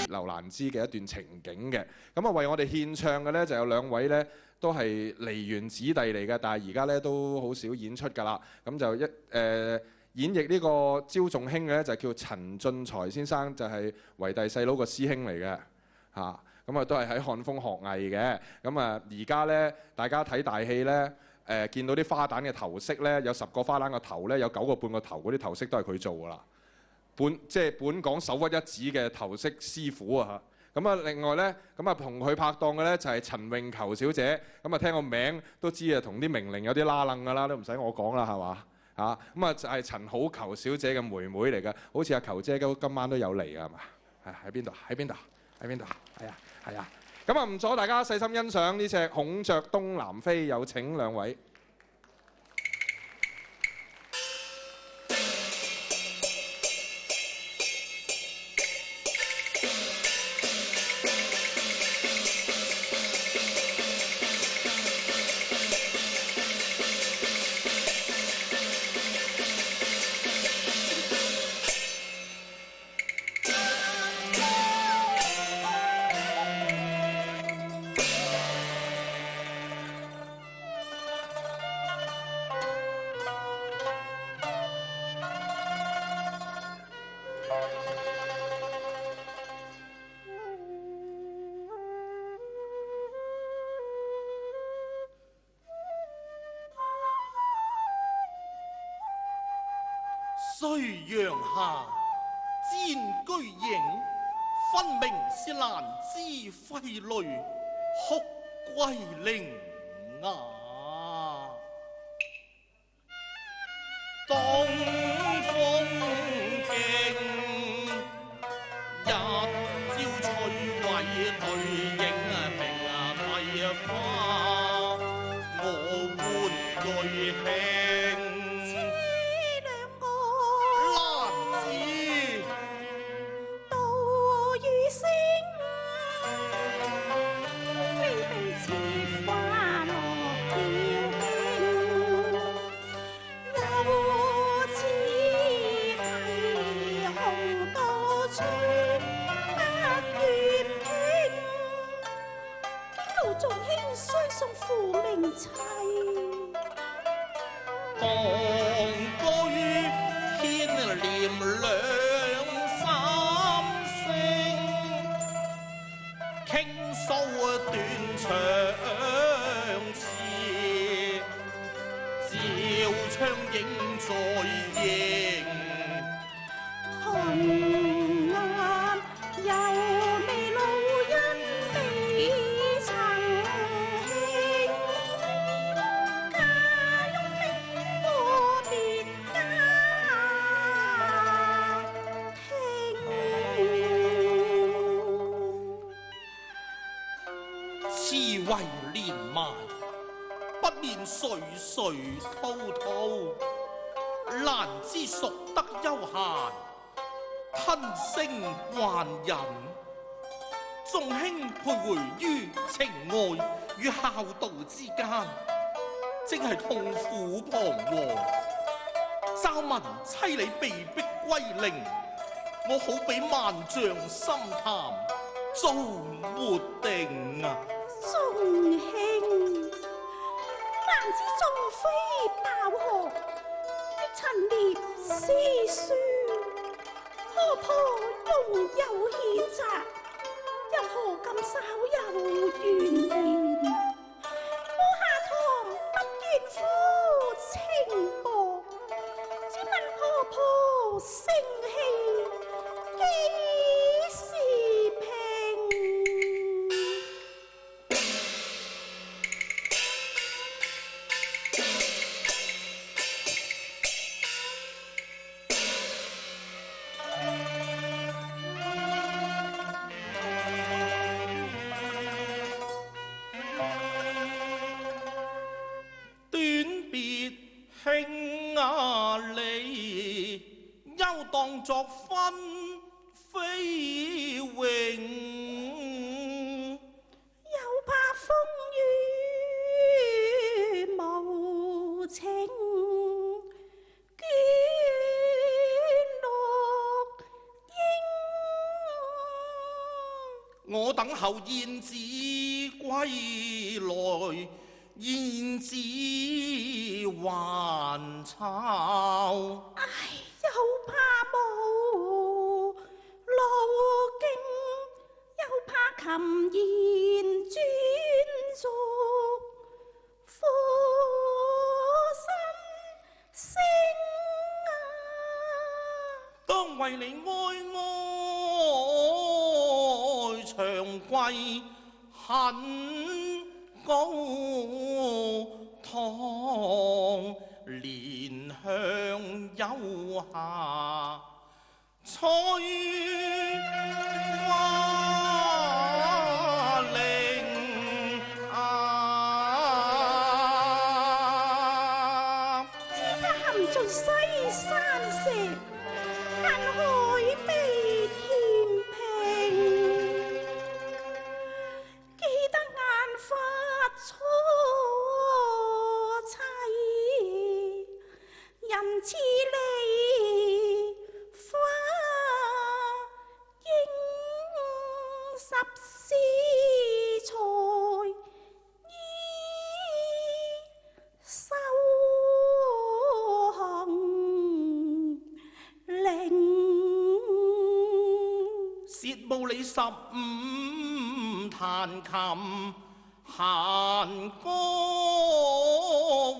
劉蘭芝嘅一段情景嘅。咁啊為我哋獻唱嘅咧就有兩位咧都係梨園子弟嚟嘅，但係而家咧都好少演出㗎啦。咁就演繹呢個招眾卿嘅咧就叫陳進財先生，就係為弟細佬個師兄嚟嘅嚇。咁啊都係喺漢風學藝嘅。咁啊而家咧大家睇大戲咧。見到啲花旦嘅頭飾咧，有10個花旦個頭咧，有9個半個頭嗰啲頭飾都係佢做㗎啦。即係本港首屈一指嘅頭飾師傅啊！咁啊，另外咧，咁啊同佢拍檔嘅咧就係陳詠球小姐。咁啊聽個名都知啊，同啲名伶有啲拉楞㗎啦，都唔使我講啦，係嘛嚇？咁啊就係陳好逑小姐嘅妹妹嚟㗎，好似阿球姐今晚都有嚟㗎，係嘛？喺邊度？喺邊度？喺邊度？係啊，係啊。咁啊，唔阻大家細心欣賞呢隻《孔雀東南飛》，有請兩位。夕陽下，箭居影，分明是蘭芝揮淚，哭歸伶牙。東風勁，一朝摧毀對影明帝花，我換淚輕。當居牽連兩三聲，傾訴斷腸詞，照窗影在映。紅顏有未老因未曾興，家翁的過別家痴為連埋，不免歲歲滔滔。蘭芝熟得悠閒，吞聲還忍。眾卿徘徊於情愛與孝道之間，正係痛苦彷徨。驟聞妻離被逼歸零，我好比萬丈深潭，遭沒定啊！眾卿，蘭芝縱飛爆河，欲陳列詩書，何婆容有譴責，又何敢稍有怨言？我下堂不怨夫情薄，只問婆婆聲氣幾時平？卿啊你，休當作分飛榮，又怕風雨無情，捲落英。我等候燕子歸來，燕子還巢。唉，又怕無路徑，又怕琴弦轉續，苦心聲啊！當為你哀哀長跪，很高堂，蓮香幽下翠花玲啊！只怕含盡西山石，恨海未填平。記得眼發初齊，人似梨花應十絲財，衣收紅綾。羨慕你15彈琴閒歌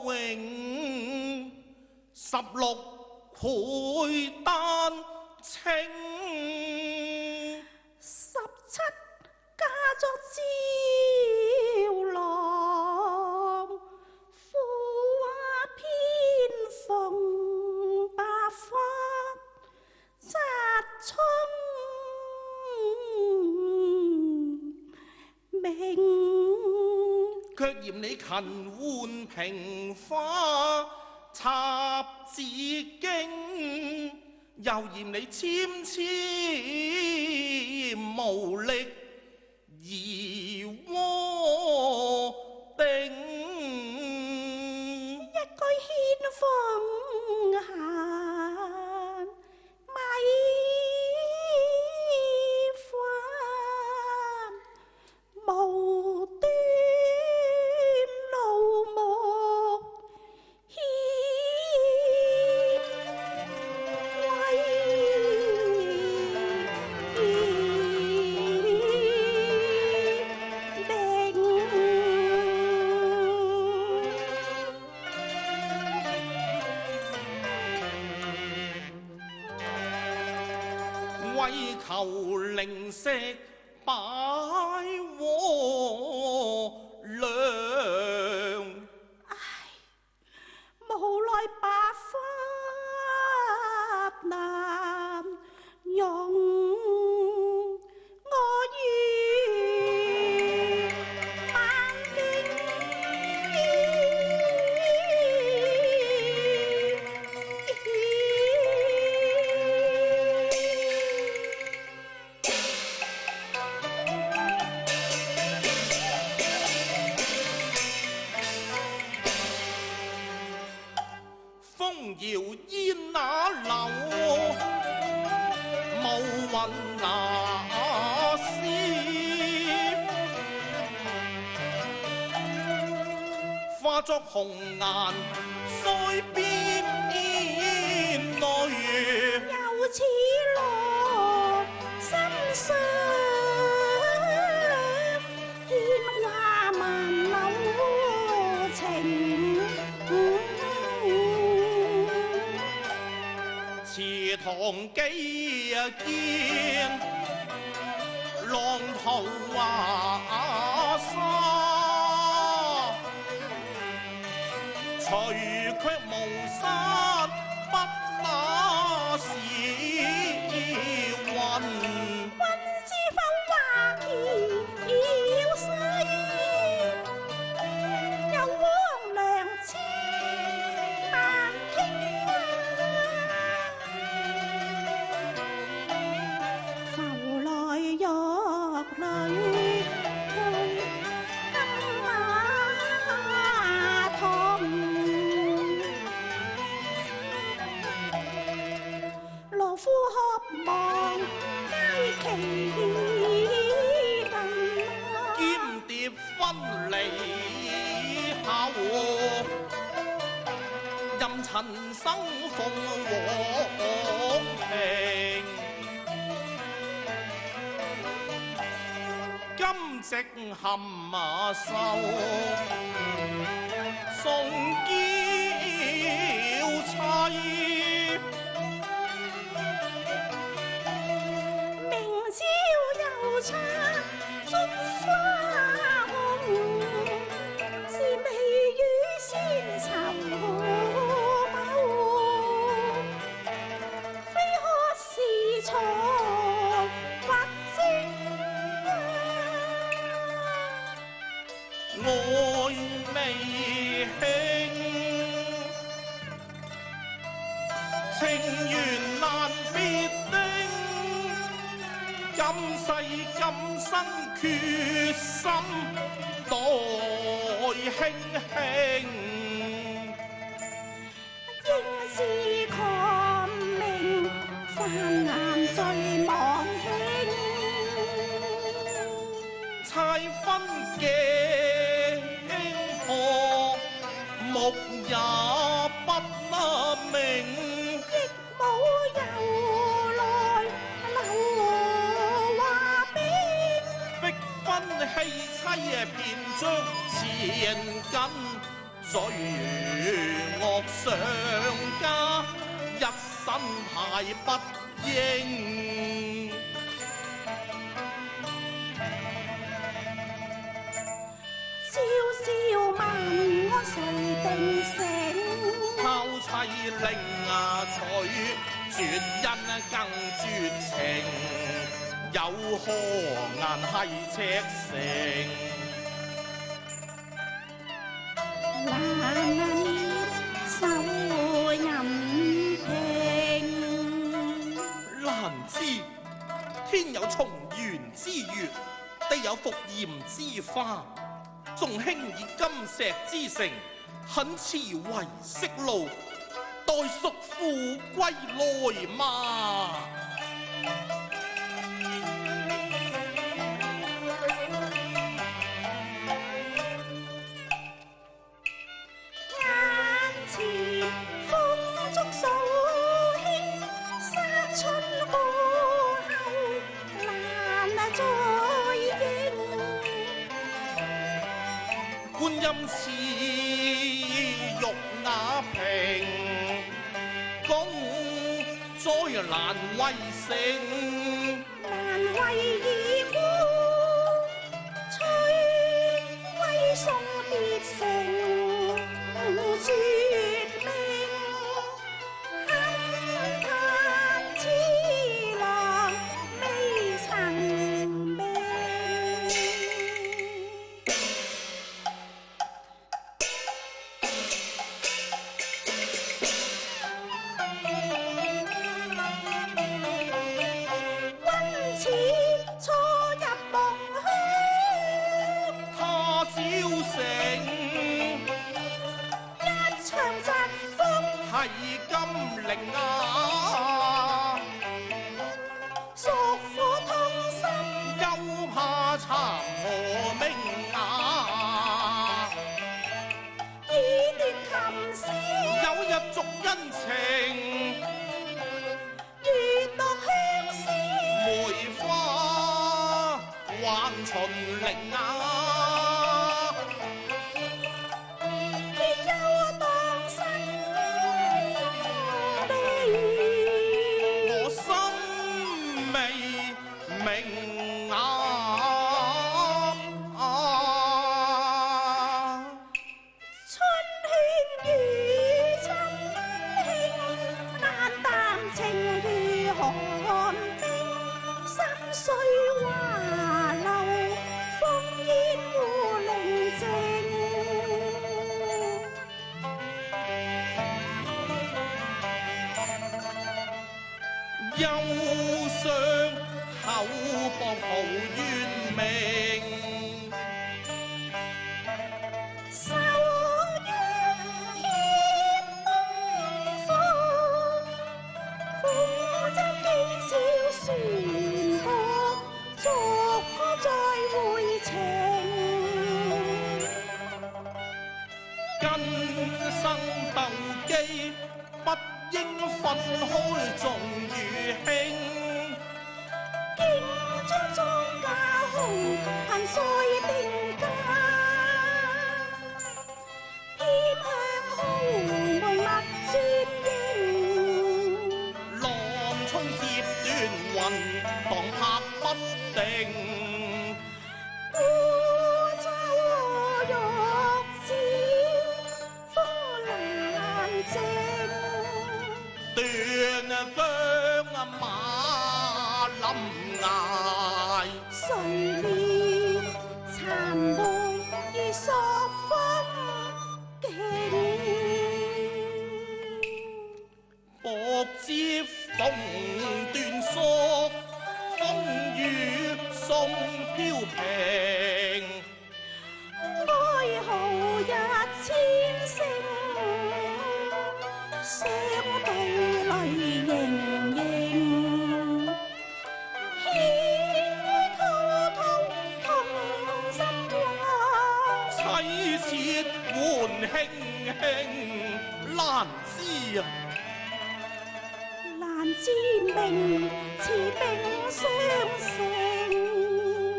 詠，16繪丹青。17嫁作趙郎，富華偏逢白髮紮聰明。卻嫌你勤換平花插紫荊，又嫌你纖纖無力而窩定。一句獻鳳閒，米飯無端老木獻威定。為求零食擺和糧，無奈白髮難容，我願萬境風搖煙那流，霧雲那閃，化作紅顏腮邊淚。又似落心上，牽掛萬縷情。池塘幾見浪淘華沙，除卻無山不那是雲。君知否花橋要西，有黃粱車難傾啊！浮來玉壘陳生鳳凰平，金夕含馬秀，送嬌妻。明朝又插竹花紅，是美與仙尋寶，非可是藏或精愛未興，情緣難別定，今世今生決心待卿卿。應是狂名泛濫最忘輕，猜分鏡破，目也不明。亦冇由來留話邊。逼婚棄妻便將前根，罪惡上加，一身太不應。朝朝問我誰定性？拋妻令娶，絕因更絕情，有何顏係赤誠？難滅手銀瓶，難知天有松原之月，地有伏鹽之花。眾卿以金石之城，懇辭為息路，待叔父歸來嘛。眼前風燭數輕，殺春過後難再應。觀音似玉瓦瓶，公災難為成。難為義夫，崔威送別成絕命，堪嘆痴郎未曾明。溫似初入夢鄉，他朝成一場疾風，係金陵啊，屬火痛心，又怕殘荷明啊。以斷琴聲，有日續恩情，月落香絲，梅花還秦嶺啊。結憂當生地，我心未明啊。春勸與親兄，淡淡情如寒冰，心碎華流，烽煙互寧靜。憂傷口薄豪怨明，受冤欠東風，苦州幾小船過，逐個再會情。今生鬥機機，不應分開重與輕。敬將莊稼紅，憑誰定價？兼向豪門勿專營，浪沖接斷雲，當拍不定。孤舟欲照風難靜，斷姜馬臨崖。誰料殘梅如索分徑，薄接鳳斷縮，風雨送飄平。哀號一千聲，相對淚盈盈，牽滔滔同心話，妻妾換輕輕，難知啊！難知名似冰相承。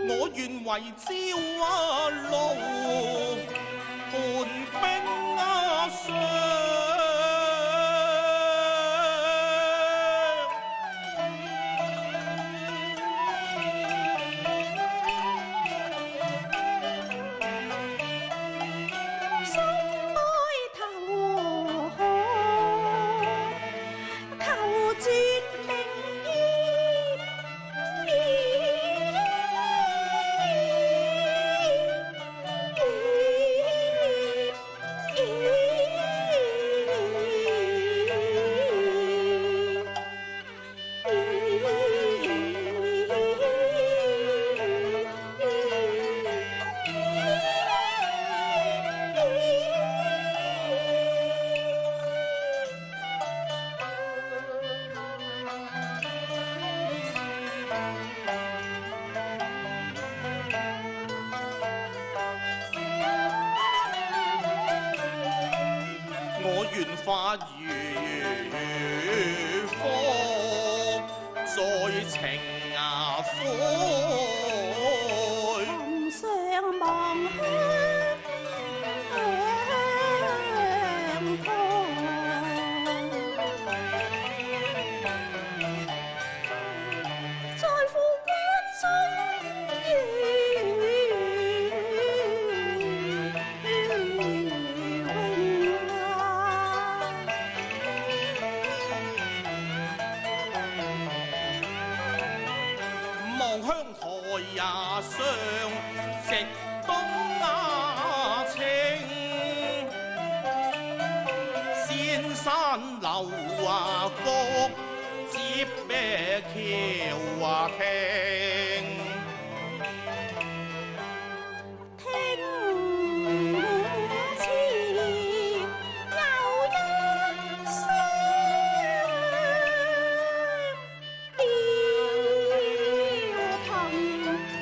我願為朝啊露，伴冰啊霜。心哀投降，求絕明醫。我願化如風，在情灰。同上望鄉旁，在乎關中望鄉台也上，直東亞青。仙山樓啊谷，接咩橋啊傾。聽前又一聲，飄騰冰。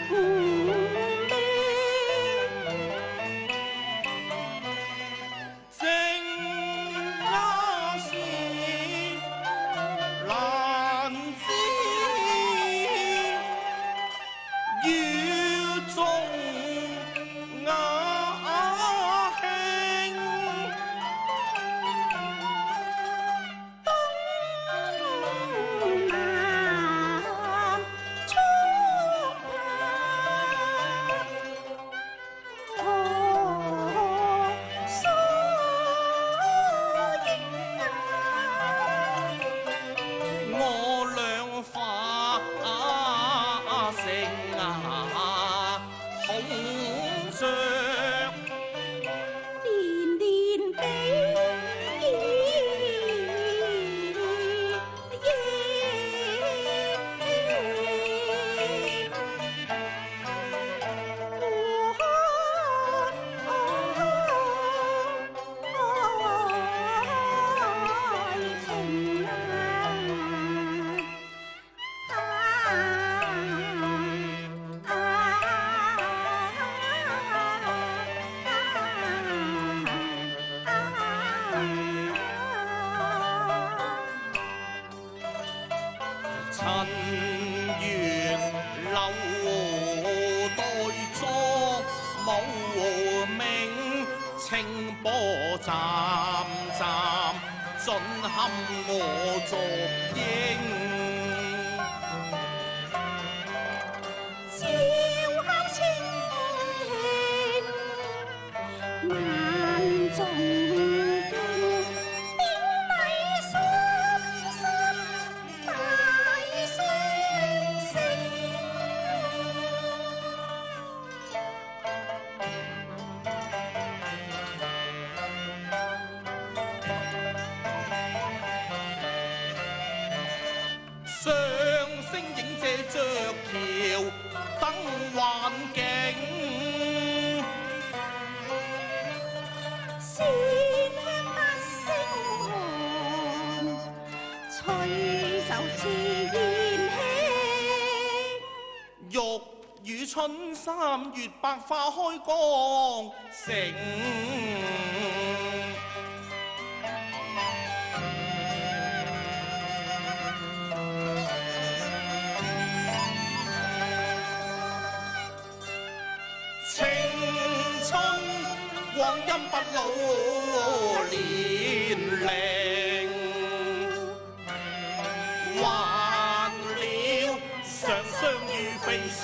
正那時難知，雨中雅興。東南速拍，何所應啊？我兩化成孔雀。年年比清波湛湛，盡堪我足英。朝孝清慶，萬眾敬，典禮深深大聲聲。上升影借着橋燈環境，鮮香不勝寒，吹奏自然興。玉宇春三月百花開光盛。青春光陰不老年齡，還了常相遇非常